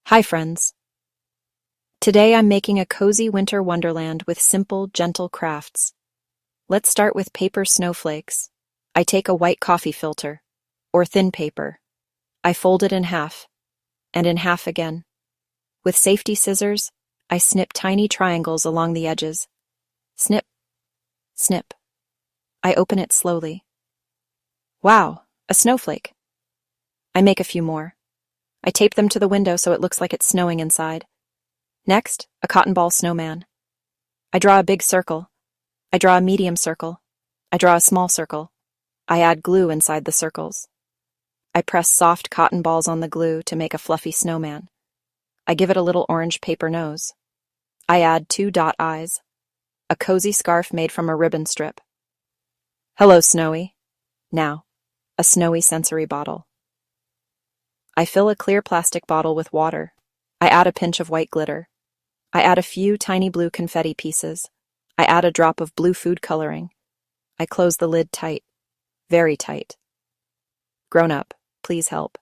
Hi, friends. Today I'm making a cozy winter wonderland with simple, gentle crafts. Let's start with paper snowflakes. I take a white coffee filter, or thin paper. I fold it in half, and in half again. With safety scissors, I snip tiny triangles along the edges. Snip, snip. I open it slowly. Wow, a snowflake. I make a few more. I tape them to the window so it looks like it's snowing inside. Next, a cotton ball snowman. I draw a big circle. I draw a medium circle. I draw a small circle. I add glue inside the circles. I press soft cotton balls on the glue to make a fluffy snowman. I give it a little orange paper nose. I add 2 dot eyes. A cozy scarf made from a ribbon strip. Hello, Snowy. Now, a snowy sensory bottle. I fill a clear plastic bottle with water. I add a pinch of white glitter. I add a few tiny blue confetti pieces. I add a drop of blue food coloring. I close the lid tight, very tight. Grown up, please help.